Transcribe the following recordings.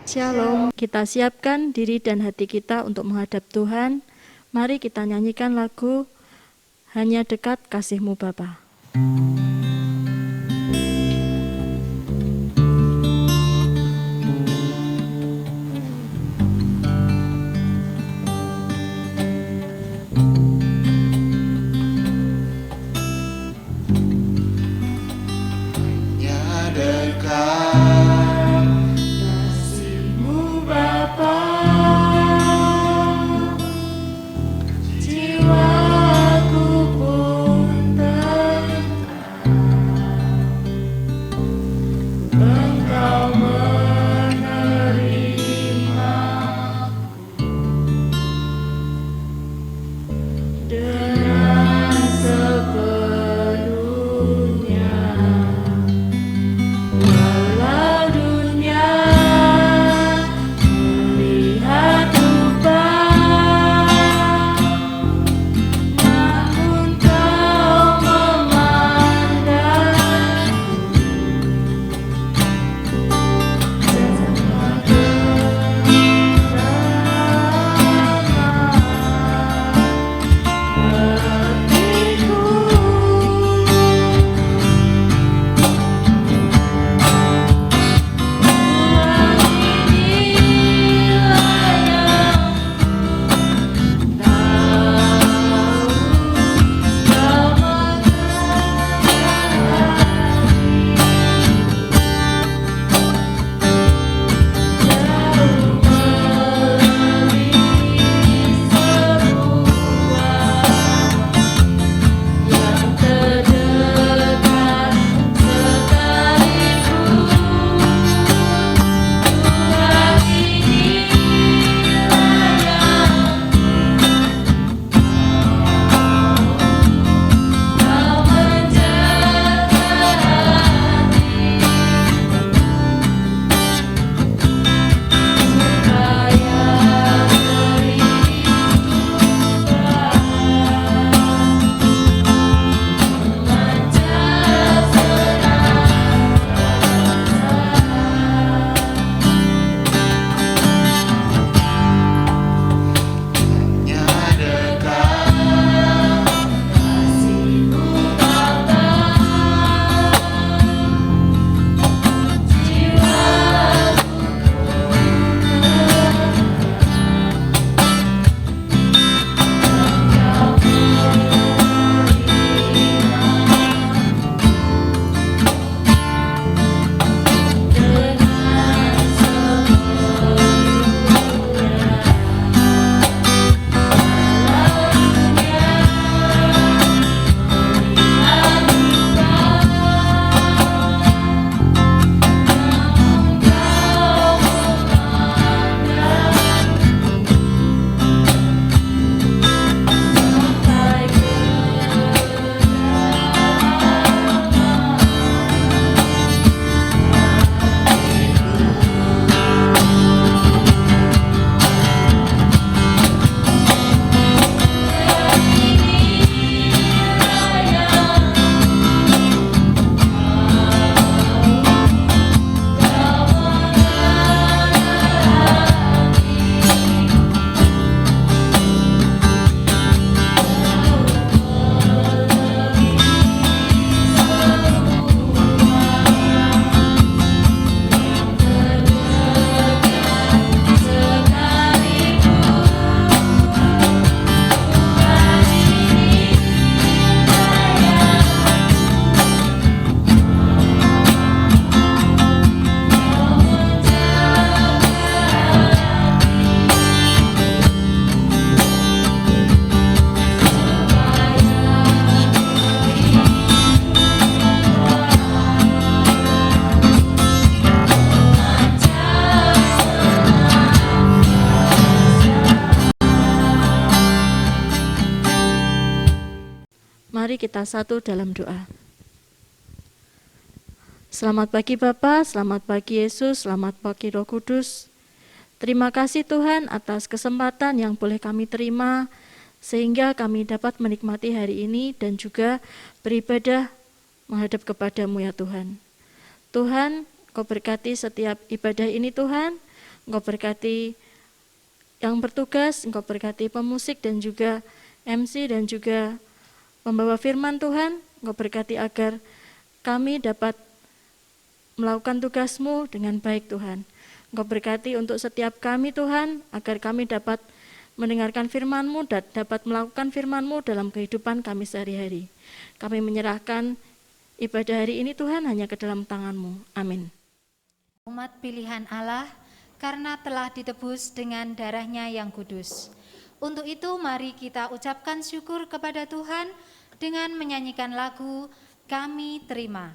Shalom, kita siapkan diri dan hati kita untuk menghadap Tuhan. Mari kita nyanyikan lagu Hanya Dekat Kasih-Mu Bapa. Mari kita satu dalam doa. Selamat pagi Bapa, selamat pagi Yesus, selamat pagi Roh Kudus. Terima kasih Tuhan atas kesempatan yang boleh kami terima, sehingga kami dapat menikmati hari ini dan juga beribadah menghadap kepadamu ya Tuhan. Tuhan, Kau berkati setiap ibadah ini Tuhan, Engkau berkati yang bertugas, Engkau berkati pemusik dan juga MC dan juga membawa firman Tuhan. Engkau berkati agar kami dapat melakukan tugas-Mu dengan baik Tuhan. Engkau berkati untuk setiap kami Tuhan, agar kami dapat mendengarkan firman-Mu dan dapat melakukan firman-Mu dalam kehidupan kami sehari-hari. Kami menyerahkan ibadah hari ini Tuhan hanya ke dalam tangan-Mu. Amin. Umat pilihan Allah, karena telah ditebus dengan darah-Nya yang kudus. Untuk itu mari kita ucapkan syukur kepada Tuhan dengan menyanyikan lagu Kami Terima.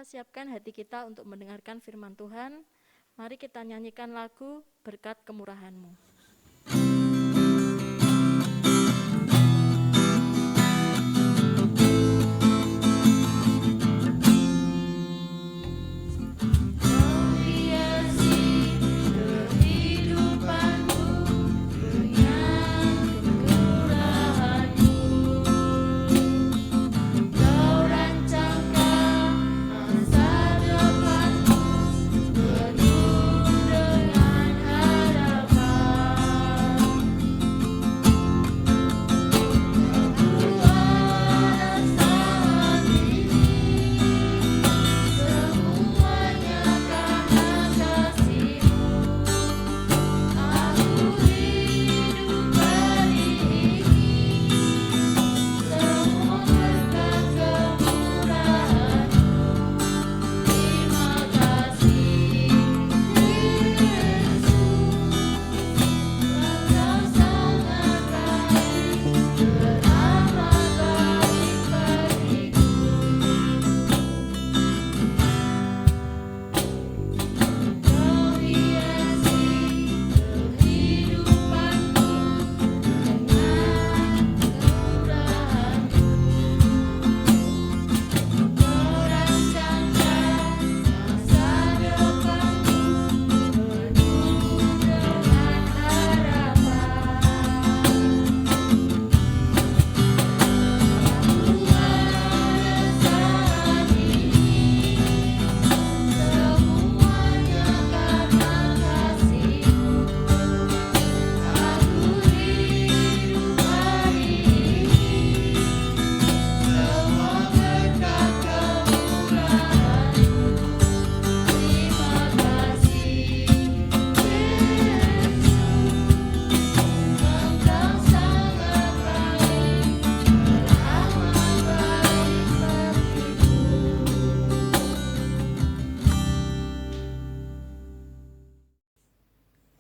Siapkan hati kita untuk mendengarkan firman Tuhan. Mari kita nyanyikan lagu Berkat Kemurahan-Mu. Harapan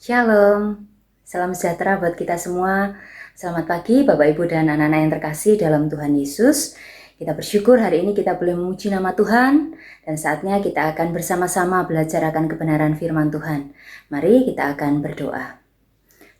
Shalom, salam sejahtera buat kita semua. Selamat pagi Bapak Ibu dan anak-anak yang terkasih dalam Tuhan Yesus. Kita bersyukur hari ini kita boleh memuji nama Tuhan dan saatnya kita akan bersama-sama belajar akan kebenaran firman Tuhan. Mari kita akan berdoa.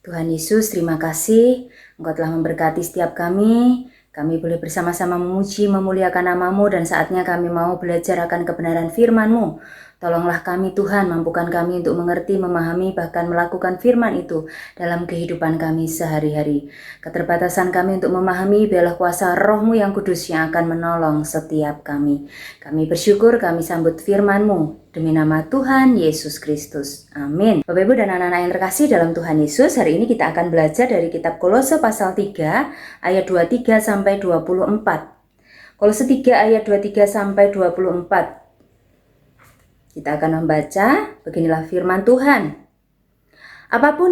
Tuhan Yesus, terima kasih Engkau telah memberkati setiap kami. Kami boleh bersama-sama memuji, memuliakan nama-Mu dan saatnya kami mau belajar akan kebenaran firman-Mu. Tolonglah kami Tuhan, mampukan kami untuk mengerti, memahami, bahkan melakukan firman itu dalam kehidupan kami sehari-hari. Keterbatasan kami untuk memahami, biarlah kuasa Roh-Mu yang kudus yang akan menolong setiap kami. Kami bersyukur, kami sambut firman-Mu demi nama Tuhan Yesus Kristus. Amin. Bapak Ibu dan anak-anak yang terkasih dalam Tuhan Yesus, hari ini kita akan belajar dari kitab Kolose pasal 3 ayat 23 sampai 24. Kolose 3 ayat 23 sampai 24. Kita akan membaca, beginilah firman Tuhan. Apapun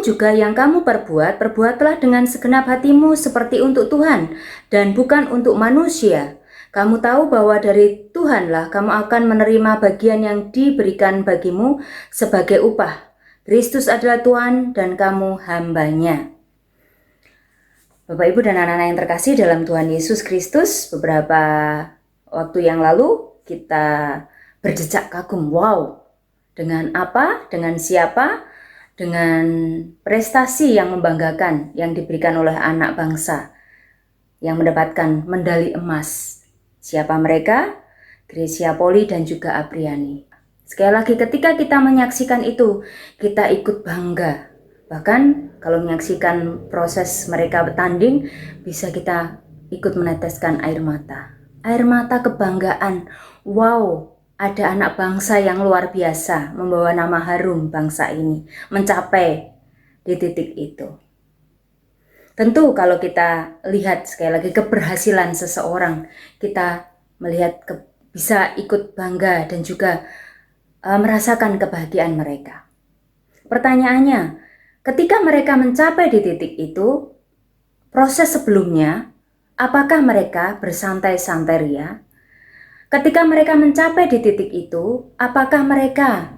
juga yang kamu perbuat, perbuatlah dengan segenap hatimu seperti untuk Tuhan dan bukan untuk manusia. Kamu tahu bahwa dari Tuhanlah kamu akan menerima bagian yang diberikan bagimu sebagai upah. Kristus adalah Tuhan dan kamu hambanya. Bapak Ibu dan anak-anak yang terkasih dalam Tuhan Yesus Kristus, beberapa waktu yang lalu kita berjejak kagum, wow, dengan apa, dengan siapa, dengan prestasi yang membanggakan yang diberikan oleh anak bangsa yang mendapatkan medali emas. Siapa mereka? Grecia Poli dan juga Apriani. Sekali lagi ketika kita menyaksikan itu, kita ikut bangga. Bahkan kalau menyaksikan proses mereka bertanding, bisa kita ikut meneteskan air mata. Air mata kebanggaan. Wow, ada anak bangsa yang luar biasa membawa nama harum bangsa ini mencapai di titik itu. Tentu kalau kita lihat sekali lagi keberhasilan seseorang, kita melihat bisa ikut bangga dan juga merasakan kebahagiaan mereka. Pertanyaannya, ketika mereka mencapai di titik itu, proses sebelumnya, apakah mereka bersantai-santai ria? Ketika mereka mencapai di titik itu, apakah mereka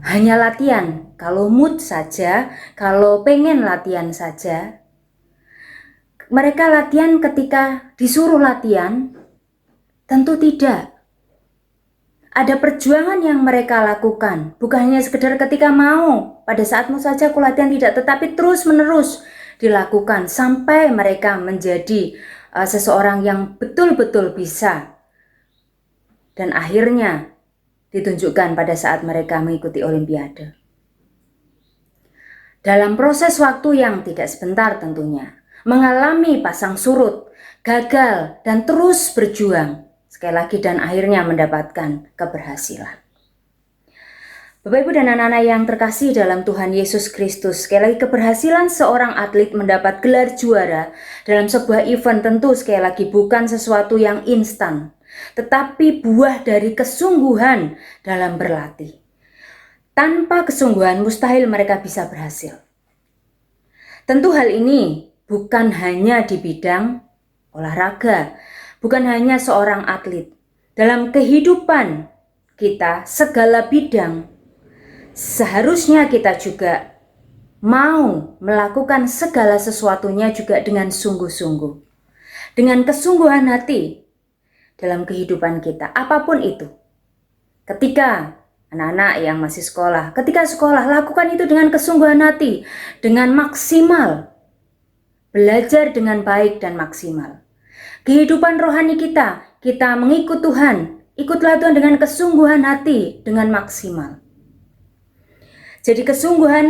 hanya latihan? Kalau mood saja, kalau pengen latihan saja. Mereka latihan ketika disuruh latihan? Tentu tidak. Ada perjuangan yang mereka lakukan, bukan hanya sekedar ketika mau, pada saatmu saja aku latihan tidak, tetapi terus menerus dilakukan sampai mereka menjadi seseorang yang betul-betul bisa. Dan akhirnya ditunjukkan pada saat mereka mengikuti Olimpiade. Dalam proses waktu yang tidak sebentar tentunya, mengalami pasang surut, gagal, dan terus berjuang. Sekali lagi dan akhirnya mendapatkan keberhasilan. Bapak Ibu dan anak-anak yang terkasih dalam Tuhan Yesus Kristus, sekali lagi keberhasilan seorang atlet mendapat gelar juara dalam sebuah event tentu sekali lagi bukan sesuatu yang instan, tetapi buah dari kesungguhan dalam berlatih. Tanpa kesungguhan mustahil mereka bisa berhasil. Tentu hal ini bukan hanya di bidang olahraga, bukan hanya seorang atlet. Dalam kehidupan kita, segala bidang, seharusnya kita juga mau melakukan segala sesuatunya juga dengan sungguh-sungguh. Dengan kesungguhan hati dalam kehidupan kita, apapun itu. Ketika anak-anak yang masih sekolah, ketika sekolah, lakukan itu dengan kesungguhan hati, dengan maksimal. Belajar dengan baik dan maksimal. Kehidupan rohani kita mengikut Tuhan, ikutlah Tuhan dengan kesungguhan hati, dengan maksimal. Jadi kesungguhan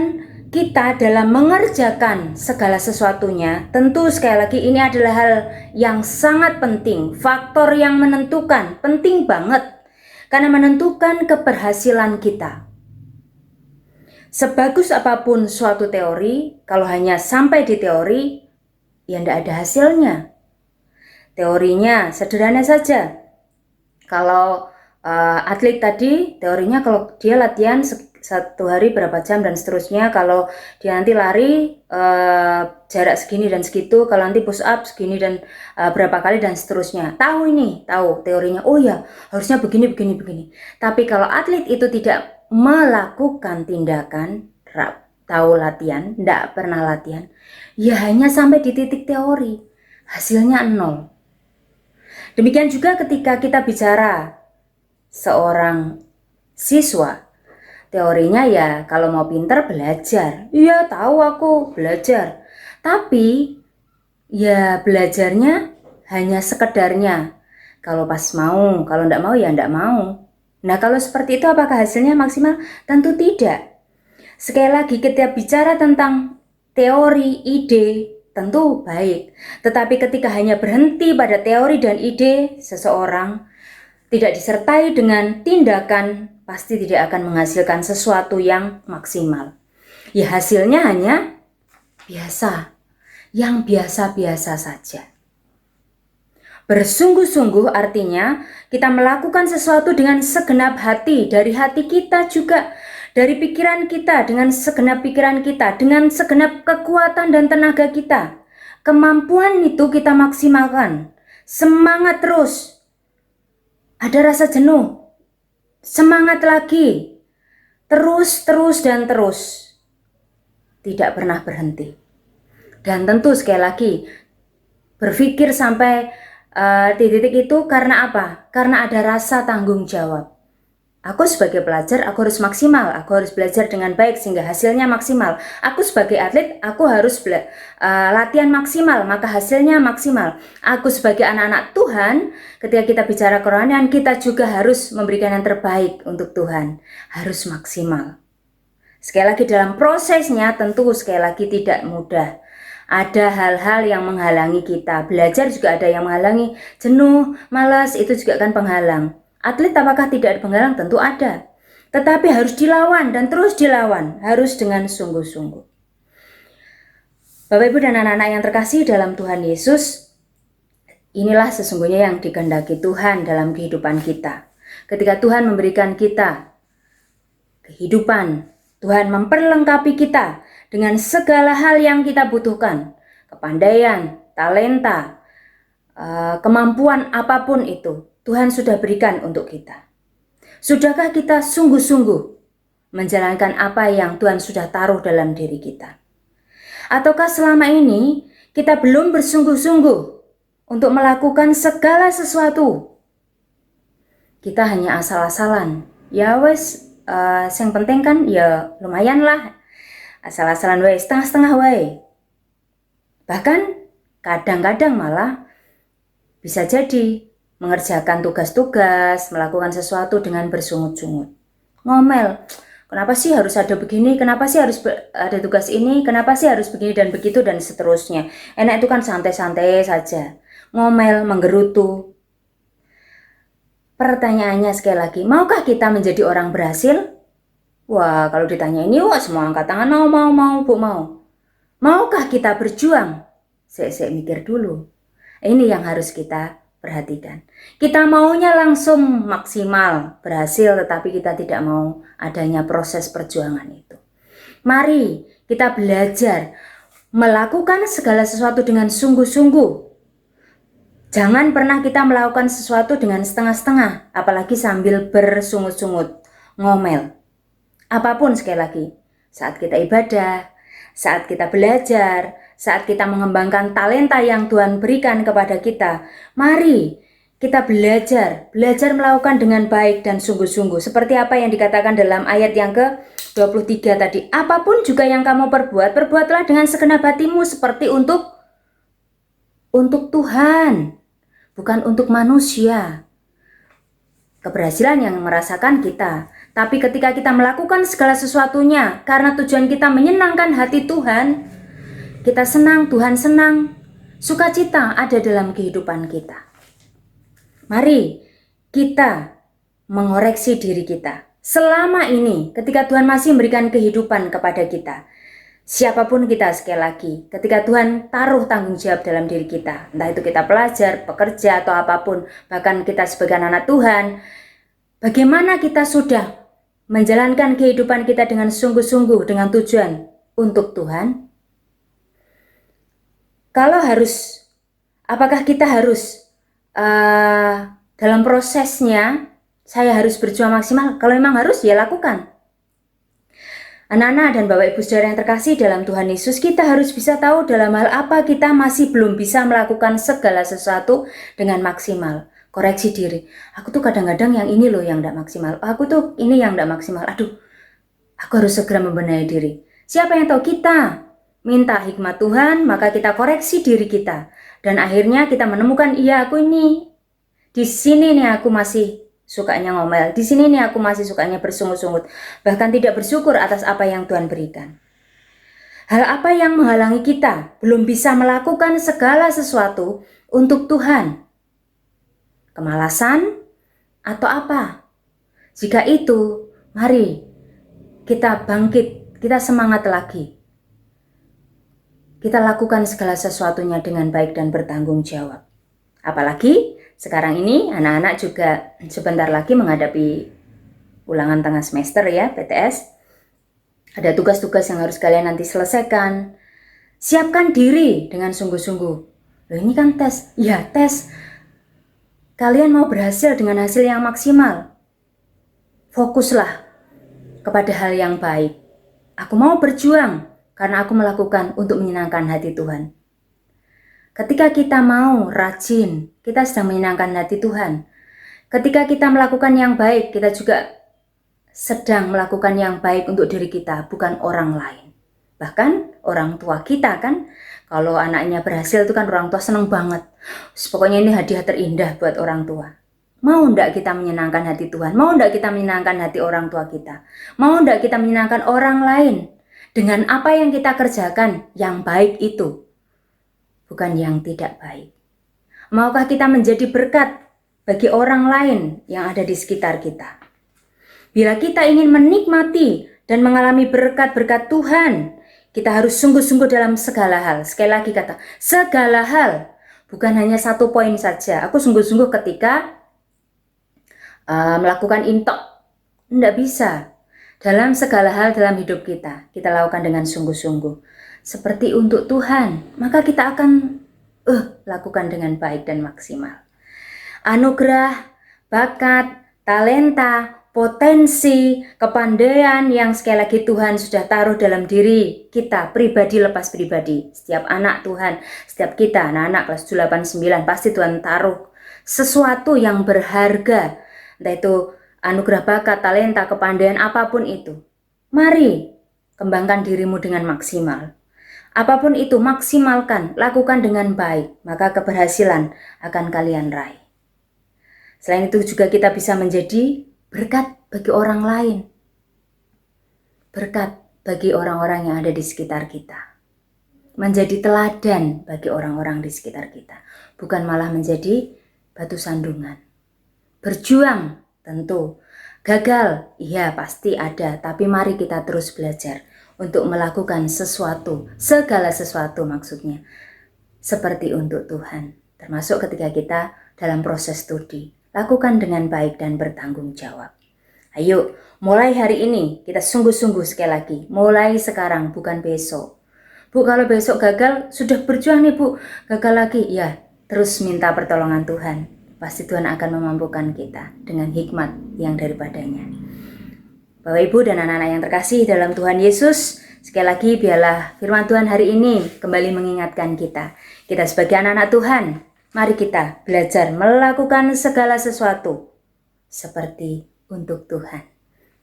kita dalam mengerjakan segala sesuatunya, tentu sekali lagi ini adalah hal yang sangat penting, faktor yang menentukan, penting banget, karena menentukan keberhasilan kita. Sebagus apapun suatu teori, kalau hanya sampai di teori, ya tidak ada hasilnya. Teorinya sederhana saja. Kalau atlet tadi, teorinya kalau dia latihan satu hari berapa jam dan seterusnya, kalau dia nanti lari jarak segini dan segitu, kalau nanti push up segini dan berapa kali dan seterusnya. Tahu teorinya, oh ya harusnya begini. Tapi kalau atlet itu tidak melakukan tindakan, tahu latihan, tidak pernah latihan, ya hanya sampai di titik teori, hasilnya nol. Demikian juga ketika kita bicara seorang siswa, teorinya ya kalau mau pinter belajar, iya tahu aku belajar, tapi ya belajarnya hanya sekedarnya, kalau pas mau, kalau tidak mau ya tidak mau. Nah kalau seperti itu apakah hasilnya maksimal? Tentu tidak. Sekali lagi kita bicara tentang teori, ide, tentu baik. Tetapi ketika hanya berhenti pada teori dan ide seseorang, tidak disertai dengan tindakan, pasti tidak akan menghasilkan sesuatu yang maksimal. Ya hasilnya hanya biasa, yang biasa-biasa saja. Bersungguh-sungguh artinya kita melakukan sesuatu dengan segenap hati, dari hati kita juga, dari pikiran kita, dengan segenap pikiran kita, dengan segenap kekuatan dan tenaga kita. Kemampuan itu kita maksimalkan. Semangat terus. Ada rasa jenuh. Semangat lagi. Terus dan terus. Tidak pernah berhenti. Dan tentu sekali lagi, berpikir sampai di titik itu karena apa? Karena ada rasa tanggung jawab. Aku sebagai pelajar, aku harus maksimal, aku harus belajar dengan baik sehingga hasilnya maksimal. Aku sebagai atlet, aku harus latihan maksimal, maka hasilnya maksimal. Aku sebagai anak-anak Tuhan, ketika kita bicara kerohanian, kita juga harus memberikan yang terbaik untuk Tuhan, harus maksimal. Sekali lagi dalam prosesnya tentu sekali lagi tidak mudah. Ada hal-hal yang menghalangi kita. Belajar juga ada yang menghalangi. Jenuh, malas, itu juga kan penghalang. Atlet apakah tidak ada penghalang? Tentu ada. Tetapi harus dilawan dan terus dilawan. Harus dengan sungguh-sungguh. Bapak, Ibu, dan anak-anak yang terkasih dalam Tuhan Yesus, inilah sesungguhnya yang dikehendaki Tuhan dalam kehidupan kita. Ketika Tuhan memberikan kita kehidupan, Tuhan memperlengkapi kita dengan segala hal yang kita butuhkan, kepandaian, talenta, kemampuan apapun itu, Tuhan sudah berikan untuk kita. Sudahkah kita sungguh-sungguh menjalankan apa yang Tuhan sudah taruh dalam diri kita? Ataukah selama ini kita belum bersungguh-sungguh untuk melakukan segala sesuatu? Kita hanya asal-asalan, ya wes, yang penting kan ya lumayan lah, asal-asalan wae, setengah-setengah wae. Bahkan kadang-kadang malah bisa jadi mengerjakan tugas-tugas, melakukan sesuatu dengan bersungut-sungut. Ngomel, kenapa sih harus ada begini, kenapa sih harus ada tugas ini, kenapa sih harus begini dan begitu dan seterusnya. Enak itu kan santai-santai saja. Ngomel, menggerutu. Pertanyaannya sekali lagi, maukah kita menjadi orang berhasil? Wah, kalau ditanya ini, wah semua angkat tangan, mau, Bu, mau. Maukah kita berjuang? Saya mikir dulu. Ini yang harus kita perhatikan. Kita maunya langsung maksimal, berhasil, tetapi kita tidak mau adanya proses perjuangan itu. Mari kita belajar melakukan segala sesuatu dengan sungguh-sungguh. Jangan pernah kita melakukan sesuatu dengan setengah-setengah, apalagi sambil bersungut-sungut, ngomel. Apapun sekali lagi, saat kita ibadah, saat kita belajar, saat kita mengembangkan talenta yang Tuhan berikan kepada kita, mari kita belajar melakukan dengan baik dan sungguh-sungguh. Seperti apa yang dikatakan dalam ayat yang ke-23 tadi, apapun juga yang kamu perbuat, perbuatlah dengan segenap hatimu seperti untuk Tuhan, bukan untuk manusia. Keberhasilan yang merasakan kita. Tapi ketika kita melakukan segala sesuatunya karena tujuan kita menyenangkan hati Tuhan, kita senang, Tuhan senang, sukacita ada dalam kehidupan kita. Mari kita mengoreksi diri kita. Selama ini ketika Tuhan masih memberikan kehidupan kepada kita, siapapun kita sekali lagi, ketika Tuhan taruh tanggung jawab dalam diri kita, entah itu kita pelajar, pekerja, atau apapun, bahkan kita sebagai anak Tuhan, bagaimana kita sudah menjalankan kehidupan kita dengan sungguh-sungguh, dengan tujuan untuk Tuhan? Kalau harus, apakah kita harus dalam prosesnya, saya harus berjuang maksimal? Kalau memang harus, ya lakukan. Anak-anak dan Bapak Ibu Saudara yang terkasih dalam Tuhan Yesus, kita harus bisa tahu dalam hal apa kita masih belum bisa melakukan segala sesuatu dengan maksimal. Koreksi diri. Aku tuh kadang-kadang yang ini loh yang tidak maksimal. Aku tuh ini yang tidak maksimal. Aduh, aku harus segera membenahi diri. Siapa yang tahu? Kita. Minta hikmat Tuhan, maka kita koreksi diri kita. Dan akhirnya kita menemukan, iya aku ini. Di sini nih aku masih sukanya ngomel. Di sini nih aku masih sukanya bersungut-sungut. Bahkan tidak bersyukur atas apa yang Tuhan berikan. Hal apa yang menghalangi kita belum bisa melakukan segala sesuatu untuk Tuhan? Kemalasan atau apa? Jika itu, mari kita bangkit, kita semangat lagi. Kita lakukan segala sesuatunya dengan baik dan bertanggung jawab. Apalagi sekarang ini anak-anak juga sebentar lagi menghadapi ulangan tengah semester ya, PTS. Ada tugas-tugas yang harus kalian nanti selesaikan. Siapkan diri dengan sungguh-sungguh. Loh ini kan tes. Ya tes. Kalian mau berhasil dengan hasil yang maksimal. Fokuslah kepada hal yang baik. Aku mau berjuang karena aku melakukan untuk menyenangkan hati Tuhan. Ketika kita mau rajin, kita sedang menyenangkan hati Tuhan. Ketika kita melakukan yang baik, kita juga sedang melakukan yang baik untuk diri kita, bukan orang lain. Bahkan orang tua kita kan, kalau anaknya berhasil itu kan orang tua senang banget. Pokoknya ini hadiah terindah buat orang tua. Mau enggak kita menyenangkan hati Tuhan? Mau enggak kita menyenangkan hati orang tua kita? Mau enggak kita menyenangkan orang lain? Dengan apa yang kita kerjakan, yang baik itu. Bukan yang tidak baik. Maukah kita menjadi berkat bagi orang lain yang ada di sekitar kita? Bila kita ingin menikmati dan mengalami berkat-berkat Tuhan, kita harus sungguh-sungguh dalam segala hal. Sekali lagi kata, segala hal. Bukan hanya satu poin saja. Aku sungguh-sungguh ketika melakukan intok. Tidak bisa. Dalam segala hal dalam hidup kita lakukan dengan sungguh-sungguh. Seperti untuk Tuhan, maka kita akan lakukan dengan baik dan maksimal. Anugerah, bakat, talenta, potensi, kepandaian yang sekali lagi Tuhan sudah taruh dalam diri kita, pribadi lepas pribadi. Setiap anak Tuhan, setiap kita, anak-anak kelas 8-9, pasti Tuhan taruh sesuatu yang berharga. Entah itu anugerah, bakat, talenta, kepandaian, apapun itu. Mari kembangkan dirimu dengan maksimal. Apapun itu, maksimalkan, lakukan dengan baik, maka keberhasilan akan kalian raih. Selain itu juga kita bisa menjadi berkat bagi orang lain. Berkat bagi orang-orang yang ada di sekitar kita. Menjadi teladan bagi orang-orang di sekitar kita. Bukan malah menjadi batu sandungan. Berjuang tentu. Gagal, iya pasti ada, tapi mari kita terus belajar untuk melakukan sesuatu, segala sesuatu maksudnya, seperti untuk Tuhan. Termasuk ketika kita dalam proses studi, lakukan dengan baik dan bertanggung jawab. Ayo, mulai hari ini kita sungguh-sungguh sekali lagi, mulai sekarang bukan besok. Bu, kalau besok gagal, sudah berjuang nih Bu, gagal lagi, ya terus minta pertolongan Tuhan. Pasti Tuhan akan memampukan kita dengan hikmat yang daripadanya. Bapak Ibu dan anak-anak yang terkasih dalam Tuhan Yesus, sekali lagi biarlah firman Tuhan hari ini kembali mengingatkan kita. Kita sebagai anak-anak Tuhan, mari kita belajar melakukan segala sesuatu seperti untuk Tuhan.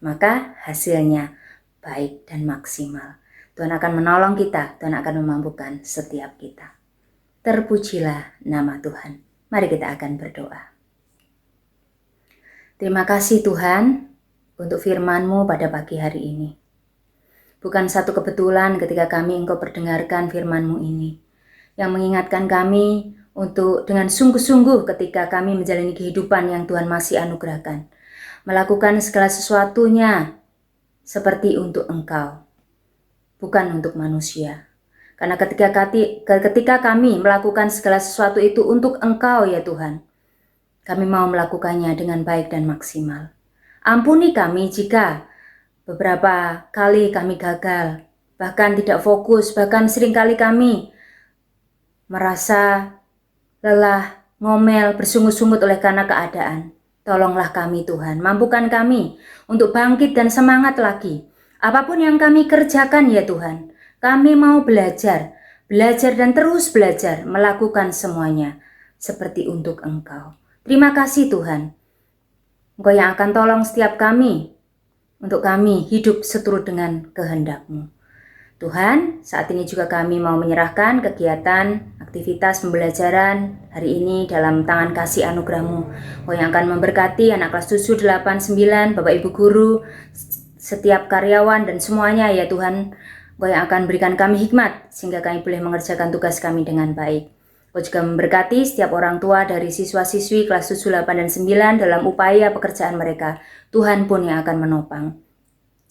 Maka hasilnya baik dan maksimal. Tuhan akan menolong kita, Tuhan akan memampukan setiap kita. Terpujilah nama Tuhan. Mari kita akan berdoa. Terima kasih Tuhan untuk firman-Mu pada pagi hari ini. Bukan satu kebetulan ketika kami Engkau perdengarkan firman-Mu ini, yang mengingatkan kami untuk dengan sungguh-sungguh ketika kami menjalani kehidupan yang Tuhan masih anugerahkan, melakukan segala sesuatunya seperti untuk Engkau, bukan untuk manusia. Karena ketika kami melakukan segala sesuatu itu untuk Engkau ya Tuhan, kami mau melakukannya dengan baik dan maksimal. Ampuni kami jika beberapa kali kami gagal, bahkan tidak fokus, bahkan seringkali kami merasa lelah, ngomel, bersungut-sungut oleh karena keadaan. Tolonglah kami Tuhan, mampukan kami untuk bangkit dan semangat lagi. Apapun yang kami kerjakan ya Tuhan, kami mau belajar dan terus belajar melakukan semuanya seperti untuk Engkau. Terima kasih Tuhan, Engkau yang akan tolong setiap kami, untuk kami hidup seturut dengan kehendak-Mu. Tuhan, saat ini juga kami mau menyerahkan kegiatan, aktivitas pembelajaran hari ini dalam tangan kasih anugerah-Mu. Engkau yang akan memberkati anak kelas 7, 8, 9, Bapak Ibu Guru, setiap karyawan dan semuanya ya Tuhan. Engkau yang akan berikan kami hikmat sehingga kami boleh mengerjakan tugas kami dengan baik. Engkau juga memberkati setiap orang tua dari siswa-siswi kelas 7, 8, dan 9 dalam upaya pekerjaan mereka. Tuhan pun yang akan menopang.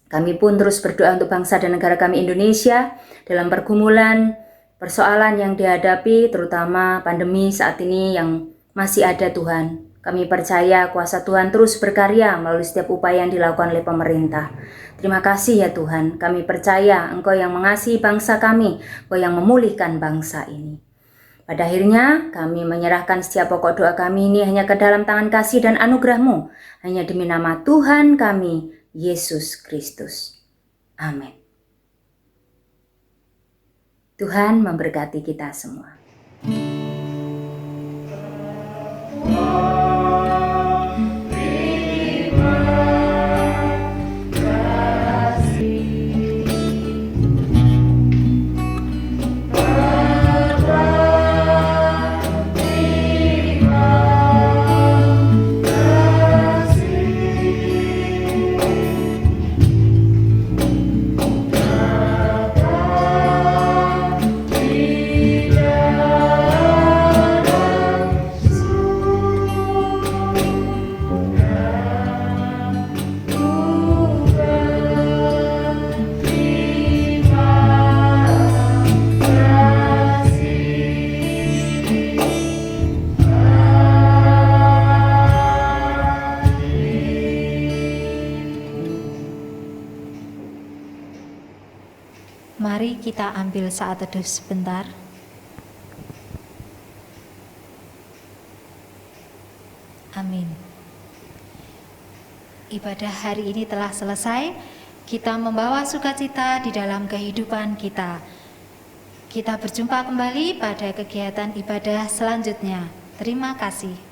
Kami pun terus berdoa untuk bangsa dan negara kami Indonesia dalam pergumulan, persoalan yang dihadapi, terutama pandemi saat ini yang masih ada Tuhan. Kami percaya kuasa Tuhan terus berkarya melalui setiap upaya yang dilakukan oleh pemerintah. Terima kasih ya Tuhan, kami percaya Engkau yang mengasihi bangsa kami, Engkau yang memulihkan bangsa ini. Pada akhirnya kami menyerahkan setiap pokok doa kami ini hanya ke dalam tangan kasih dan anugerah-Mu, hanya demi nama Tuhan kami, Yesus Kristus. Amin. Tuhan memberkati kita semua. Mari kita ambil saat teduh sebentar. Amin. Ibadah hari ini telah selesai. Kita membawa sukacita di dalam kehidupan kita. Kita berjumpa kembali pada kegiatan ibadah selanjutnya. Terima kasih.